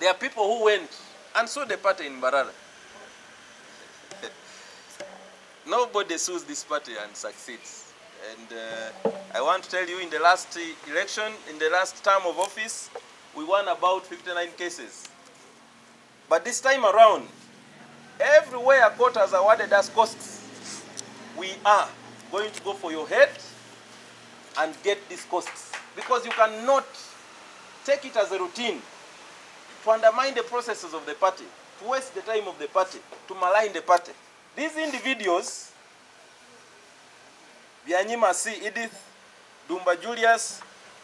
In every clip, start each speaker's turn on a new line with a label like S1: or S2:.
S1: There are people who went and sued the party in Mbarara. Nobody sues this party and succeeds. And I want to tell you, in the last election, in the last term of office, we won about 59 cases. But this time around, everywhere a court has awarded us costs, we are going to go for your head and get these costs. Because you cannot take it as a routine to undermine the processes of the party, to waste the time of the party, to malign the party. These individuals, Byanyima C. Edith, Dumba Julius,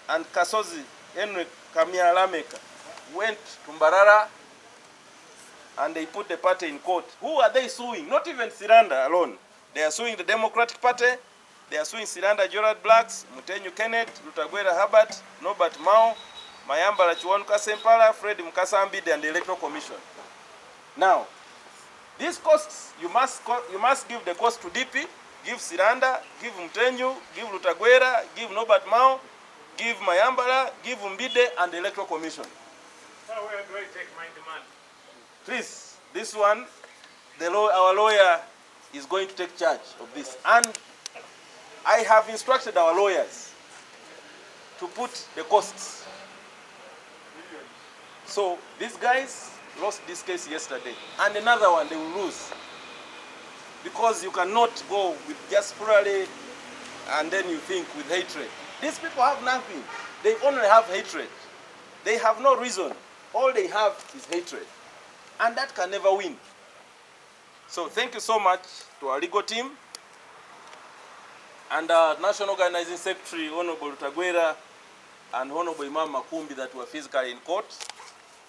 S1: and Kasozi Henry Kamia Lameka, went to Mbarara and they put the party in court. Who are they suing? Not even Siranda alone. They are suing the Democratic Party, they are suing Siranda Gerald Blacks, Mutenyu Kenneth, Lutagwera Herbert, Norbert Mao, Mayamba Lachiwanuka Sempala, Fred Mukasambide, and the Electoral Commission. Now, these costs, you must give the cost to DP, give Siranda, give Mutenyu, give Lutagwera, give Norbert Mao, give Mayambala, give Mbide, and the Electoral Commission.
S2: So where do I take my demand?
S1: Please, this one, our lawyer is going to take charge of this. And I have instructed our lawyers to put the costs. So these guys lost this case yesterday, and another one they will lose. Because you cannot go with just plurally and then you think with hatred. These people have nothing. They only have hatred. They have no reason. All they have is hatred. And that can never win. So thank you so much to our legal team and our National Organizing Secretary, Honorable Lutagwera, and Honorable Imam Makumbi that were physically in court.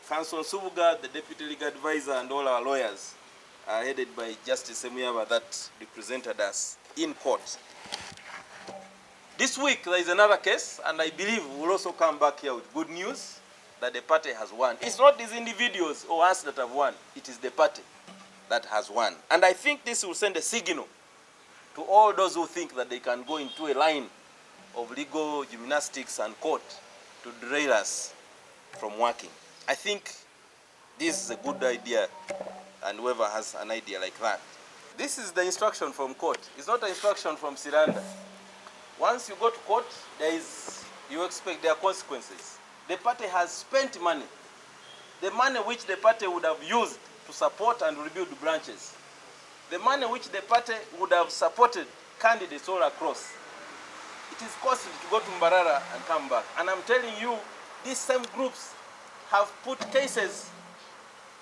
S1: Counsel Subuga, the Deputy Legal Advisor, and all our lawyers are headed by Justice Emuyaba that represented us in court. This week there is another case, and I believe we will also come back here with good news that the party has won. It's not these individuals or us that have won, it is the party that has won. And I think this will send a signal to all those who think that they can go into a line of legal gymnastics and court to derail us from working. I think this is a good idea, and whoever has an idea like that. This is the instruction from court. It's not an instruction from Siranda. Once you go to court, you expect there are consequences. The party has spent money. The money which the party would have used to support and rebuild branches. The money which the party would have supported candidates all across. It is costly to go to Mbarara and come back. And I'm telling you, these same groups have put cases,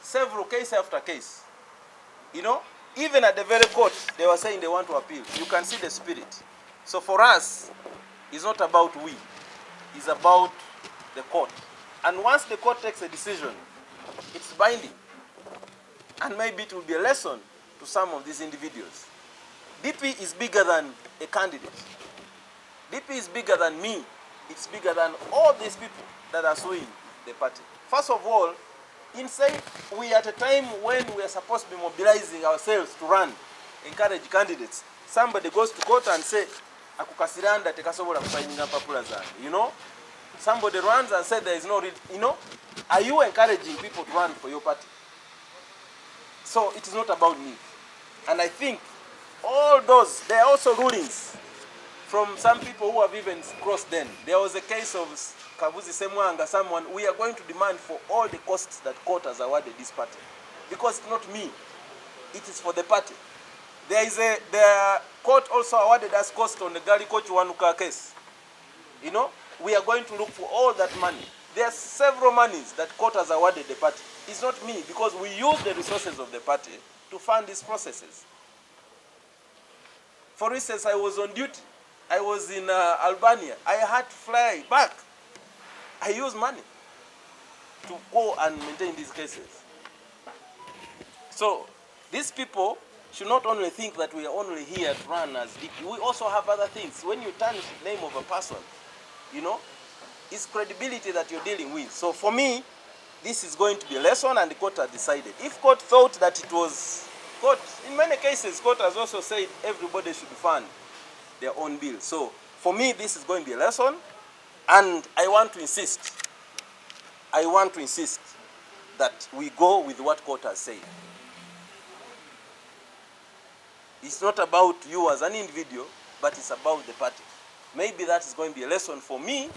S1: several case after case. You know, even at the very court, they were saying they want to appeal. You can see the spirit. So for us, it's not about we. It's about the court. And once the court takes a decision, it's binding. And maybe it will be a lesson to some of these individuals. DP is bigger than a candidate. DP is bigger than me. It's bigger than all these people that are suing the party. First of all, inside, we at a time when we are supposed to be mobilizing ourselves to run, encourage candidates. Somebody goes to court and say, "Akukasiranda tekasobola kusigning up papula zange." You know, somebody runs and says there is no real. You know, are you encouraging people to run for your party? So it is not about me. And I think all those, there are also rulings from some people who have even crossed them. There was a case of Kabuzi Semwanga, someone, we are going to demand for all the costs that court has awarded this party. Because it's not me, it is for the party. The court also awarded us cost on the Galiko Chiwanuka case. You know, we are going to look for all that money. There are several monies that court has awarded the party. It's not me, because we use the resources of the party to fund these processes. For instance, I was on duty. I was in Albania. I had to fly back. I use money to go and maintain these cases. So these people should not only think that we are only here to run as DP. We also have other things. When you tarnish the name of a person, you know, it's credibility that you're dealing with. So for me, this is going to be a lesson, and the court has decided. If court thought that it was court, in many cases, court has also said everybody should fund their own bill. So for me, this is going to be a lesson, and I want to insist that we go with what court has said. It's not about you as an individual, but it's about the party. Maybe that is going to be a lesson for me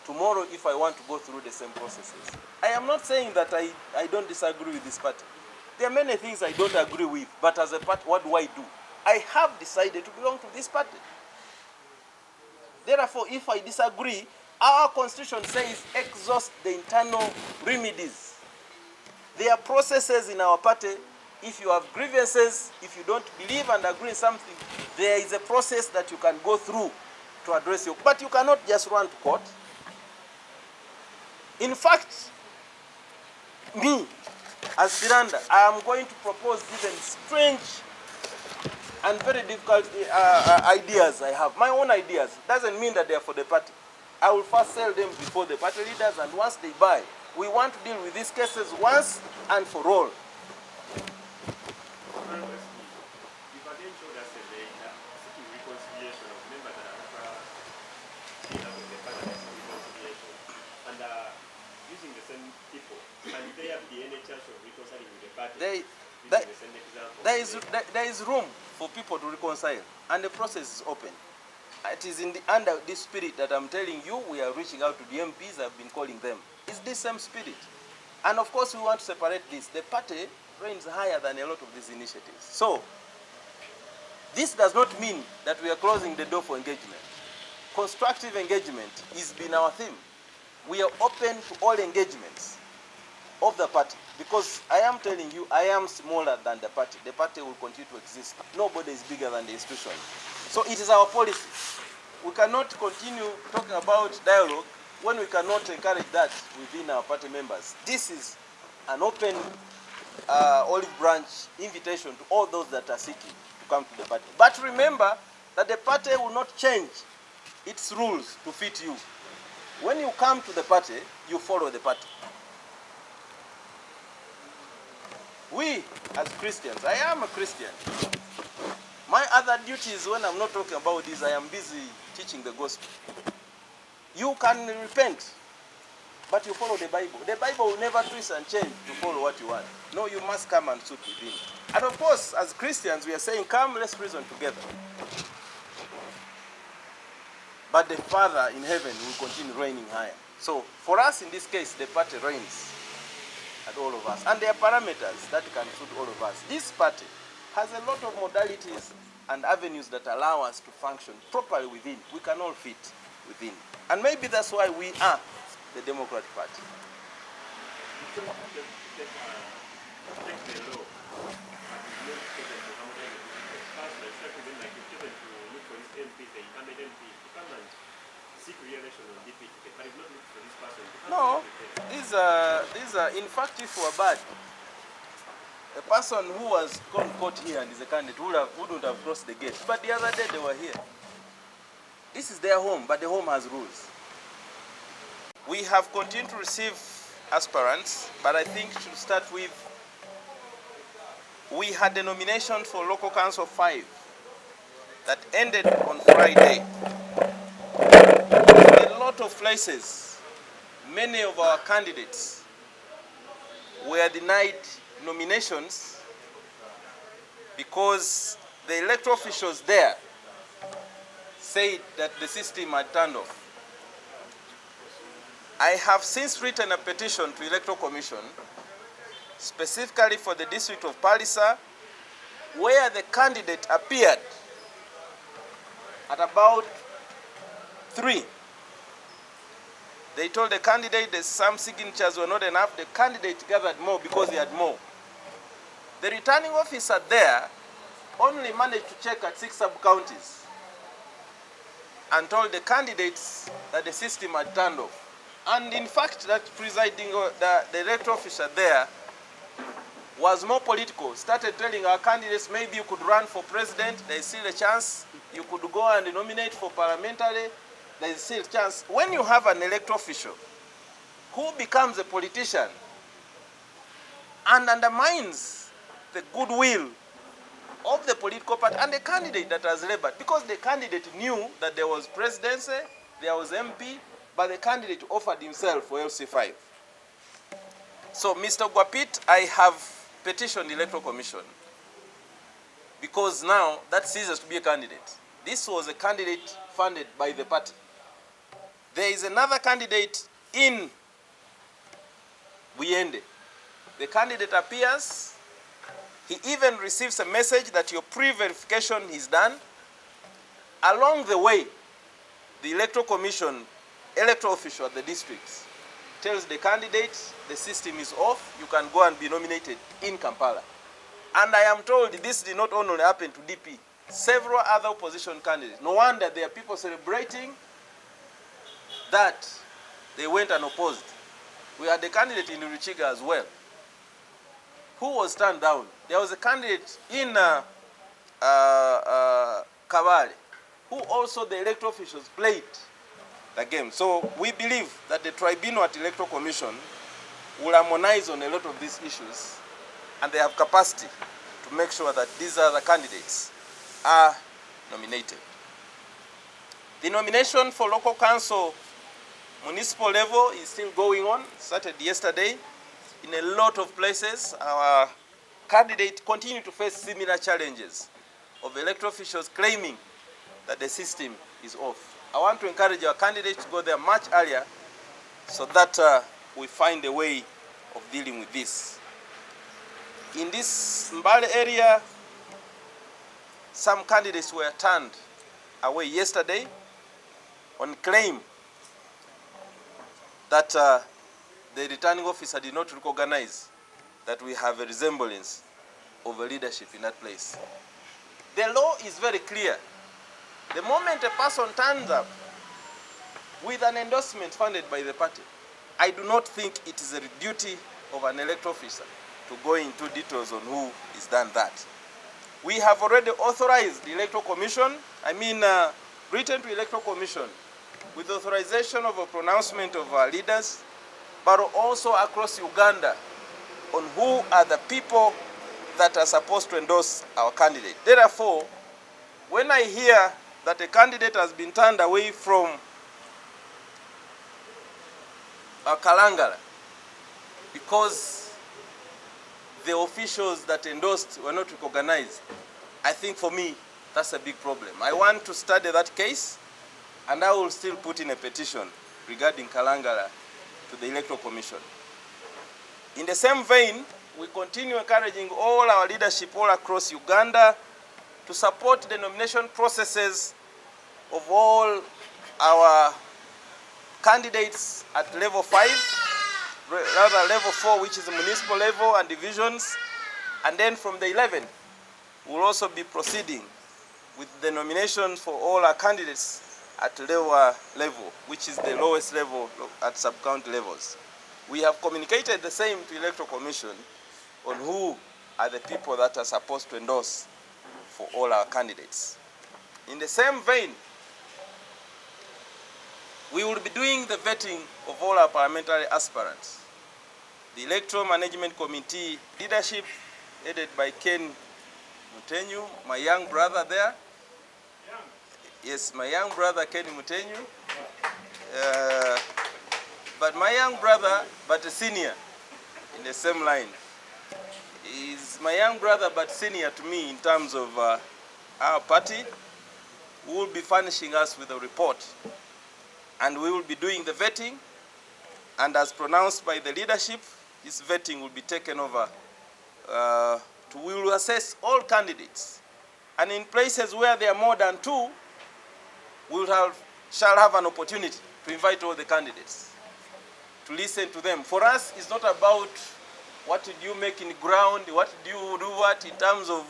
S1: tomorrow if I want to go through the same processes. I am not saying that I don't disagree with this party. There are many things I don't agree with, but as a party, what do? I have decided to belong to this party. Therefore, if I disagree, our constitution says exhaust the internal remedies. There are processes in our party. If you have grievances, if you don't believe and agree in something, there is a process that you can go through to address you. But you cannot just run to court. In fact, me, as Firanda, I am going to propose even strange and very difficult ideas I have. My own ideas. Doesn't mean that they are for the party. I will first sell them before the party leaders, and once they buy, we want to deal with these cases once and for all.
S3: Using the same people, and they have the any chance of reconciling with the party.
S1: There is room for people to reconcile, and the process is open. It is under this spirit that I'm telling you, we are reaching out to the MPs, I've been calling them. It's this same spirit. And of course we want to separate this. The party reigns higher than a lot of these initiatives. So, this does not mean that we are closing the door for engagement. Constructive engagement has been our theme. We are open to all engagements of the party, because I am telling you, I am smaller than the party. The party will continue to exist. Nobody is bigger than the institution. So it is our policy. We cannot continue talking about dialogue when we cannot encourage that within our party members. This is an open olive branch invitation to all those that are seeking to come to the party. But remember that the party will not change its rules to fit you. When you come to the party, you follow the party. We, as Christians, I am a Christian. My other duties when I'm not talking about this, I am busy teaching the gospel. You can repent, but you follow the Bible. The Bible will never twist and change to follow what you want. No, you must come and suit within. And of course, as Christians, we are saying, come, let's reason together. But the Father in heaven will continue reigning higher. So, for us in this case, the party reigns at all of us. And there are parameters that can suit all of us. This party has a lot of modalities and avenues that allow us to function properly within. We can all fit within. And maybe that's why we are the Democratic Party. No, these are, in fact, if we were bad, a person who was caught here and is a candidate wouldn't have crossed the gate. But the other day they were here. This is their home, but the home has rules. We have continued to receive aspirants, but I think to start with, we had a nomination for Local Council 5 that ended on Friday. In a lot of places, many of our candidates were denied nominations because the electoral officials there said that the system had turned off. I have since written a petition to Electoral Commission specifically for the district of Palisa, where the candidate appeared at about 3. They told the candidate that some signatures were not enough. The candidate gathered more because he had more. The returning officer there only managed to check at 6 sub-counties and told the candidates that the system had turned off. And in fact, that presiding, the electoral officer there was more political, started telling our candidates, maybe you could run for president, there is still a chance. You could go and nominate for parliamentary, there is still a chance. When you have an electoral official who becomes a politician and undermines the goodwill of the political party and the candidate that has labored, because the candidate knew that there was presidency, there was MP, but the candidate offered himself for LC5. So, Mr. Gwapit, I have petitioned the Electoral Commission because now that ceases to be a candidate. This was a candidate funded by the party. There is another candidate in Buyende. The candidate appears. He even receives a message that your pre-verification is done. Along the way, the Electoral Commission, electoral official at the districts, tells the candidate the system is off, you can go and be nominated in Kampala. And I am told this did not only happen to DP, several other opposition candidates. No wonder there are people celebrating that they went and opposed. We had a candidate in Ruchiga as well, who was turned down. There was a candidate in Kabale, who also the electoral officials played the game. So we believe that the tribunal at Electoral Commission will harmonize on a lot of these issues, and they have capacity to make sure that these other candidates are nominated. The nomination for local council municipal level is still going on. It started yesterday. In a lot of places, our candidates continue to face similar challenges of electoral officials claiming that the system is off. I want to encourage our candidates to go there much earlier so that we find a way of dealing with this. In this Mbale area, some candidates were turned away yesterday on claim that the returning officer did not recognize that we have a resemblance of a leadership in that place. The law is very clear. The moment a person turns up with an endorsement funded by the party, I do not think it is a duty of an electoral officer to go into details on who is done that. We have already authorized the Electoral Commission, written to Electoral Commission, with authorization of a pronouncement of our leaders, but also across Uganda on who are the people that are supposed to endorse our candidate. Therefore, when I hear that a candidate has been turned away from Kalangala because the officials that endorsed were not recognized, I think for me that's a big problem. I want to study that case, and I will still put in a petition regarding Kalangala to the Electoral Commission. In the same vein, we continue encouraging all our leadership all across Uganda to support the nomination processes of all our candidates at level 5, rather level 4, which is the municipal level and divisions. And then from the 11th, we'll also be proceeding with the nominations for all our candidates at lower level, which is the lowest level at sub-county levels. We have communicated the same to Electoral Commission on who are the people that are supposed to endorse for all our candidates. In the same vein, we will be doing the vetting of all our parliamentary aspirants. The Electoral Management Committee leadership, headed by Ken Mutenyu, my young brother there. Yes, my young brother Ken Mutenyu. But my young brother, but a senior in the same line, is my young brother but senior to me in terms of our party, who will be furnishing us with a report. And we will be doing the vetting, and as pronounced by the leadership, this vetting will be taken over. We will assess all candidates. And in places where there are more than 2, we shall have an opportunity to invite all the candidates, to listen to them. For us, it's not about what did you make in the ground, what do you do what in terms of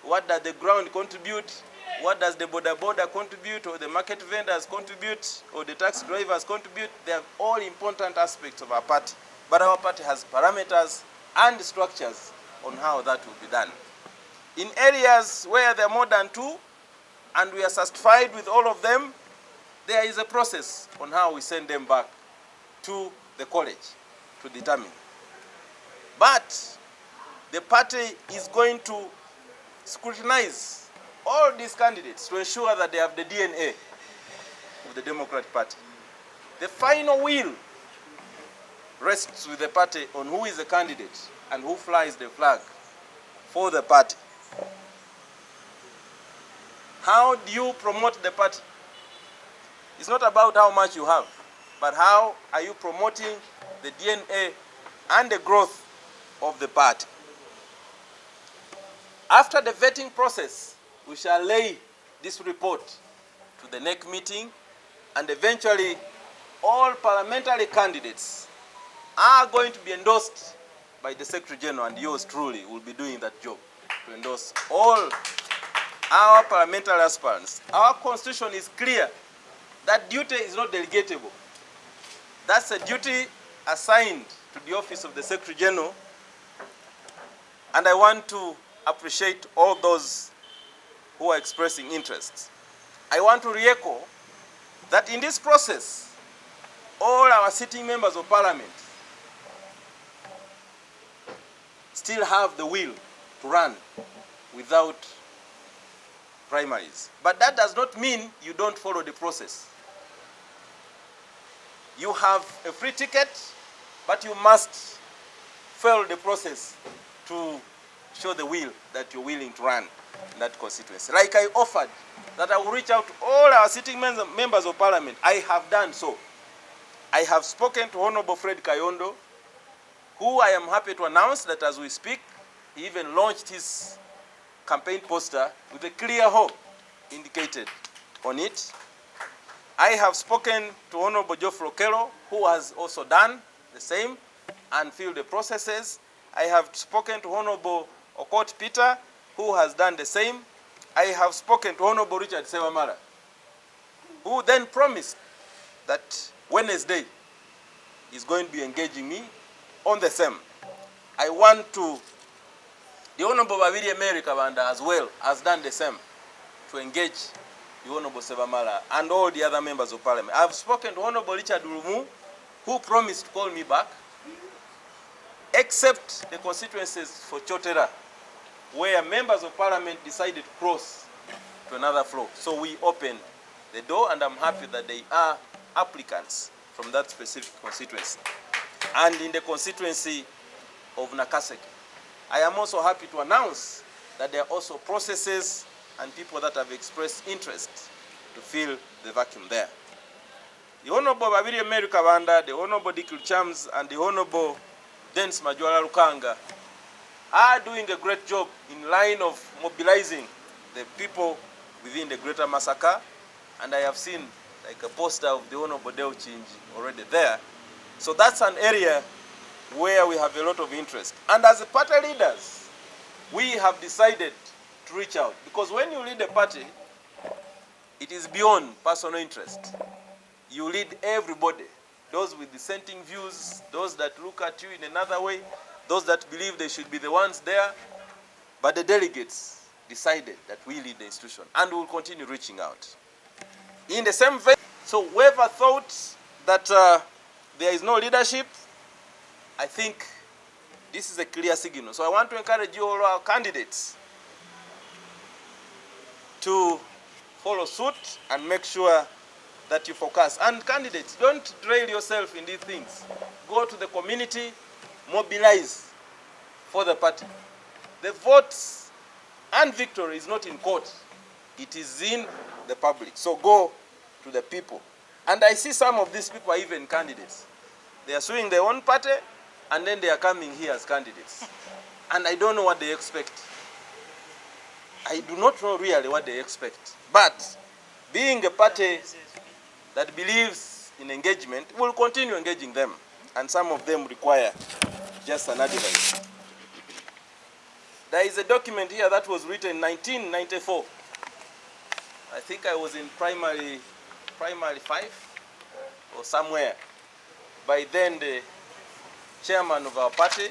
S1: what does the ground contribute, what does the border contribute, or the market vendors contribute, or the tax drivers contribute. They are all important aspects of our party. But our party has parameters and structures on how that will be done. In areas where there are more than 2, and we are satisfied with all of them, there is a process on how we send them back to the college to determine. But the party is going to scrutinize all these candidates to ensure that they have the DNA of the Democratic Party. The final will rests with the party on who is the candidate and who flies the flag for the party. How do you promote the party? It's not about how much you have, but how are you promoting the DNA and the growth of the party. After the vetting process, we shall lay this report to the next meeting, and eventually all parliamentary candidates are going to be endorsed by the Secretary General, and yours truly will be doing that job to endorse all our parliamentary aspirants. Our constitution is clear that duty is not delegatable. That's a duty assigned to the office of the Secretary General, and I want to appreciate all those who are expressing interest. I want to re-echo that in this process, all our sitting members of parliament still have the will to run without primaries. But that does not mean you don't follow the process. You have a free ticket, but you must follow the process to show the will that you're willing to run in that constituency. Like I offered that I will reach out to all our sitting members of parliament. I have done so. I have spoken to Honorable Fred Kayondo, who I am happy to announce that as we speak, he even launched his campaign poster with a clear hope indicated on it. I have spoken to Honorable Geoffrey Okello, who has also done the same and filled the processes. I have spoken to Honorable Okot Peter, who has done the same. I have spoken to Honorable Richard Sevamara, who then promised that Wednesday is going to be engaging me on the same. I want to, the Honorable Babiri Emery Kabanda as well has done the same to engage the Honorable Sevamara and all the other members of parliament. I have spoken to Honorable Richard Urumu, who promised to call me back, except the constituencies for Chotera, where members of parliament decided to cross to another floor. So we opened the door, and I'm happy that they are applicants from that specific constituency. And in the constituency of Nakaseke, I am also happy to announce that there are also processes and people that have expressed interest to fill the vacuum there. The Honorable Babiri Emery Kabanda, the Honorable Dikil Chams, and the Honorable Dennis Majwala Lukanga are doing a great job in line of mobilizing the people within the Greater Masaka, and I have seen like a poster of the Honorable Deo Chinji already there. So that's an area where we have a lot of interest. And as a party leaders, we have decided to reach out, because when you lead a party, it is beyond personal interest. You lead everybody, those with dissenting views, those that look at you in another way, those that believe they should be the ones there. But the delegates decided that we lead the institution, and we will continue reaching out. In the same vein, so whoever thought that there is no leadership, I think this is a clear signal. So I want to encourage you, all our candidates, to follow suit and make sure that you focus. And candidates, don't drill yourself in these things. Go to the community, mobilize for the party. The votes and victory is not in court. It is in the public. So go to the people. And I see some of these people are even candidates. They are suing their own party, and then they are coming here as candidates. And I don't know what they expect. I do not know really what they expect. But being a party that believes in engagement, we'll continue engaging them. And some of them require just an advice. There is a document here that was written in 1994. I think I was in primary 5 or somewhere. By then, the chairman of our party,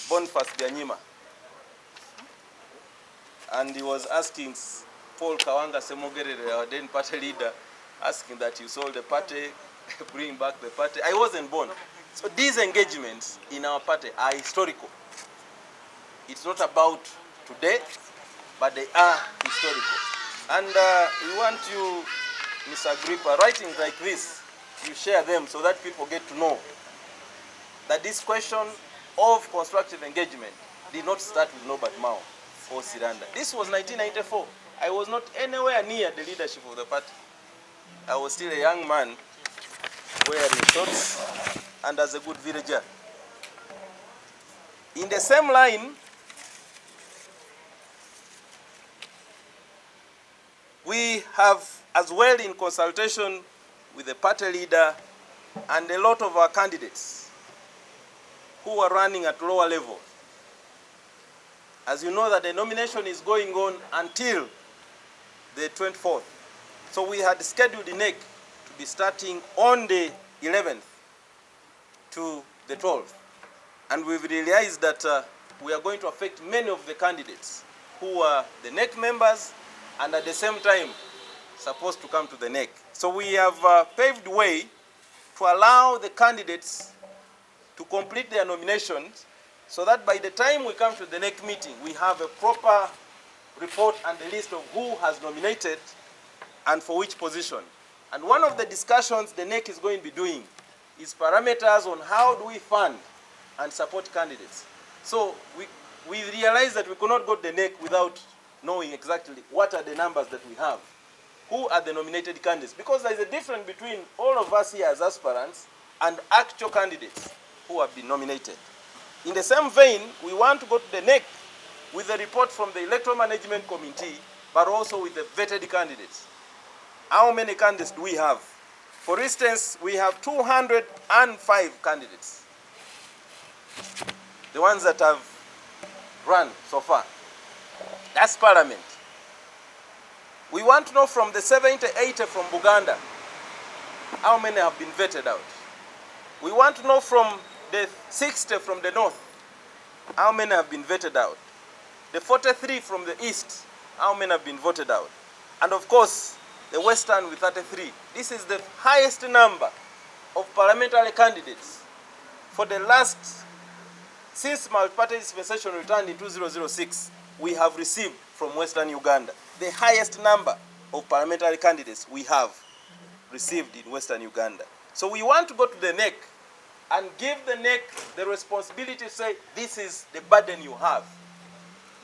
S1: Boniface Byanyima, and he was asking Paul Kawanga Semogere, our then party leader, asking that you sold the party, bring back the party. I wasn't born. So these engagements in our party are historical. It's not about today, but they are historical. And we want you, Mr. Agrippa, writings like this, you share them so that people get to know that this question of constructive engagement did not start with Norbert Mao or Siranda. This was 1994. I was not anywhere near the leadership of the party. I was still a young man wearing shorts and as a good villager. In the same line, we have, as well in consultation with the party leader and a lot of our candidates who are running at lower level. As you know that the nomination is going on until the 24th. So we had scheduled the NEC to be starting on the 11th to the 12th. And we've realized that we are going to affect many of the candidates who are the NEC members and at the same time supposed to come to the NEC. So we have paved way to allow the candidates to complete their nominations so that by the time we come to the NEC meeting, we have a proper report and a list of who has nominated and for which position. And one of the discussions the NEC is going to be doing is parameters on how do we fund and support candidates. So we realized that we could not go to the NEC without knowing exactly what are the numbers that we have. Who are the nominated candidates? Because there is a difference between all of us here as aspirants and actual candidates who have been nominated. In the same vein, we want to go to the NEC with a report from the Electoral Management Committee, but also with the vetted candidates. How many candidates do we have? For instance, we have 205 candidates. The ones that have run so far. That's Parliament. We want to know from the 70, 80 from Buganda, how many have been vetted out. We want to know from the 60 from the north, how many have been vetted out. The 43 from the east, how many have been voted out. And of course, the western with 33. This is the highest number of parliamentary candidates for the last, since multi-party dispensation returned in 2006, we have received from Western Uganda. The highest number of parliamentary candidates we have received in Western Uganda. So we want to go to the NEC and give the NEC the responsibility to say, this is the burden you have.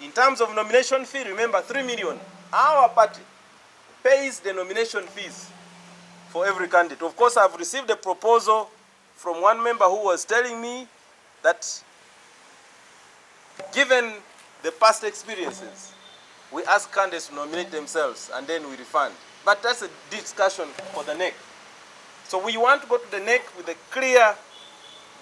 S1: In terms of nomination fee, remember 3 million. Our party pays the nomination fees for every candidate. Of course, I've received a proposal from one member who was telling me that given the past experiences, we ask candidates to nominate themselves and then we refund. But that's a discussion for the NEC. So we want to go to the NEC with a clear,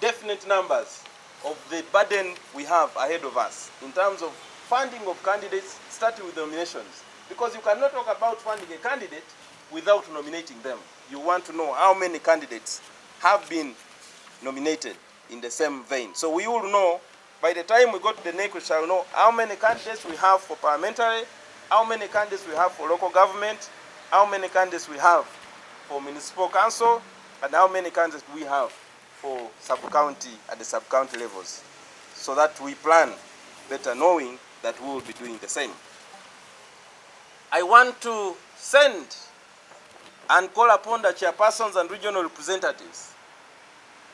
S1: definite numbers of the burden we have ahead of us in terms of funding of candidates, starting with nominations. Because you cannot talk about funding a candidate without nominating them. You want to know how many candidates have been nominated in the same vein. So we will know, by the time we go to the NEC, we shall know how many candidates we have for parliamentary, how many candidates we have for local government, how many candidates we have for municipal council, and how many candidates we have for sub-county at the sub-county levels, so that we plan better knowing that we will be doing the same. I want to send and call upon the chairpersons and regional representatives.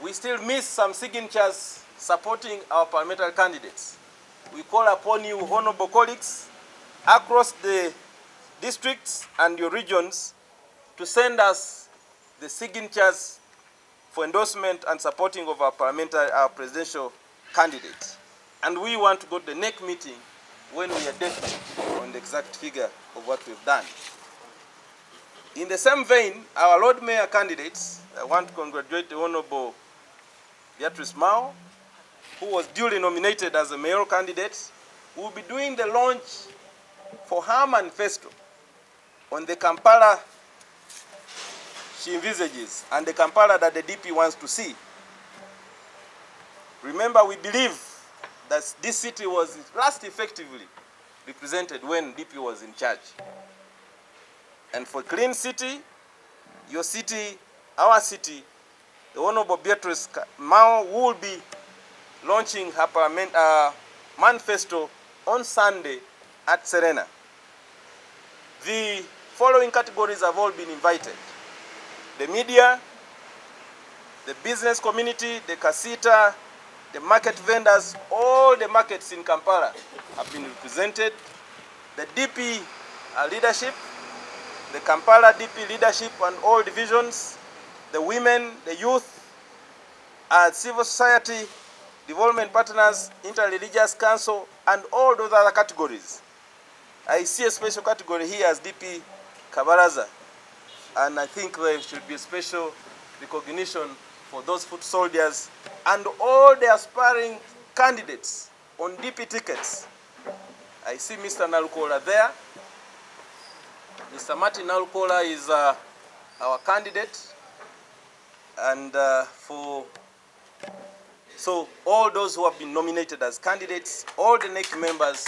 S1: We still miss some signatures supporting our parliamentary candidates. We call upon you, honorable colleagues, across the districts and your regions to send us the signatures for endorsement and supporting of our presidential candidate. And we want to go to the NEC meeting when we are definite on the exact figure of what we've done. In the same vein, our Lord Mayor candidates, I want to congratulate the Honorable Beatrice Mao, who was duly nominated as a mayoral candidate. We will be doing the launch for her manifesto on the Kampala she envisages and the Kampala that the DP wants to see. Remember, we believe that this city was last effectively represented when DP was in charge. And for clean city, your city, our city, the Honorable Beatrice Mao will be launching her manifesto on Sunday at Serena. The following categories have all been invited: the media, the business community, the casita, the market vendors, all the markets in Kampala have been represented. The DP leadership, the Kampala DP leadership and all divisions, the women, the youth, civil society, development partners, interreligious council, and all those other categories. I see a special category here as DP Kabaraza, and I think there should be a special recognition for those foot soldiers and all the aspiring candidates on DP tickets. I see Mr. Nalukola there. Mr. Martin Nalukola is our candidate, and so all those who have been nominated as candidates, all the NEC members,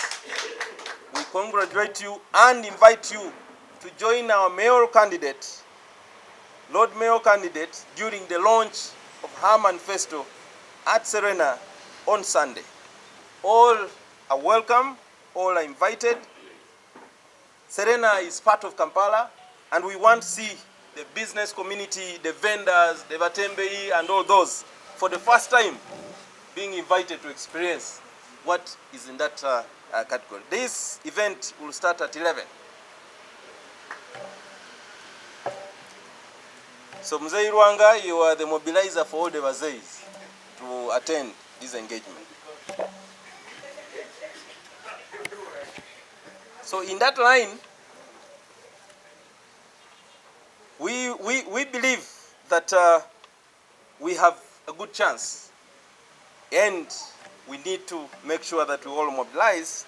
S1: we congratulate you and invite you to join our mayoral candidate, Lord Mayor candidate, during the launch of her manifesto at Serena on Sunday. All are welcome, all are invited. Serena is part of Kampala, and we want to see the business community, the vendors, the Batembei, and all those for the first time being invited to experience what is in that category. This event will start at 11. So Mzee Irwanga, you are the mobilizer for all the Wazeis to attend this engagement. So in that line, we believe that we have a good chance, and we need to make sure that we all mobilize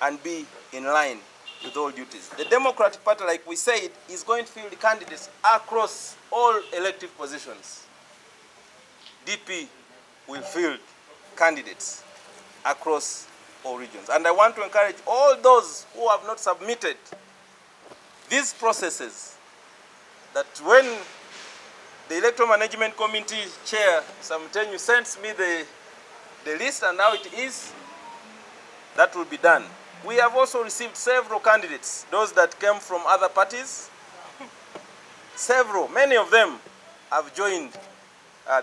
S1: and be in line with all duties. The Democratic Party, like we said, is going to field candidates across all elective positions. DP will field candidates across all regions. And I want to encourage all those who have not submitted these processes, that when the Electoral Management Committee Chair, Samtenyu, sends me the list and how it is, that will be done. We have also received several candidates, those that came from other parties. Several, many of them have joined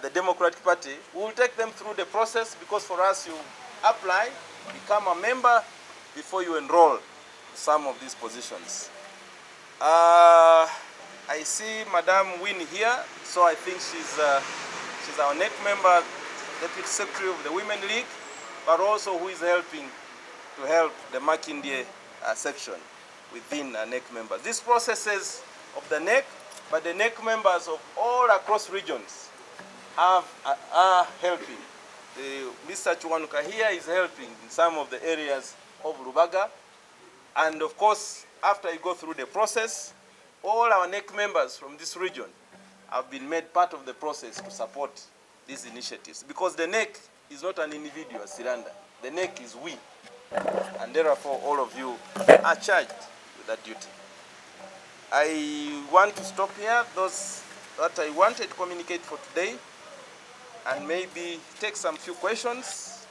S1: the Democratic Party. We will take them through the process, because for us, you apply, become a member before you enroll in some of these positions. I see Madame Win here, so I think she's our NEC member, Deputy Secretary of the Women League, but also who is helping to help the Makindye section within NEC members. These processes of the NEC, but the NEC members of all across regions are helping. Mr. Chuanuka here is helping in some of the areas of Rubaga. And of course, after you go through the process, all our NEC members from this region have been made part of the process to support these initiatives. Because the NEC is not an individual, Siranda. The NEC is we. And therefore, all of you are charged with that duty. I want to stop here. Those that I wanted to communicate for today, and maybe take some few questions.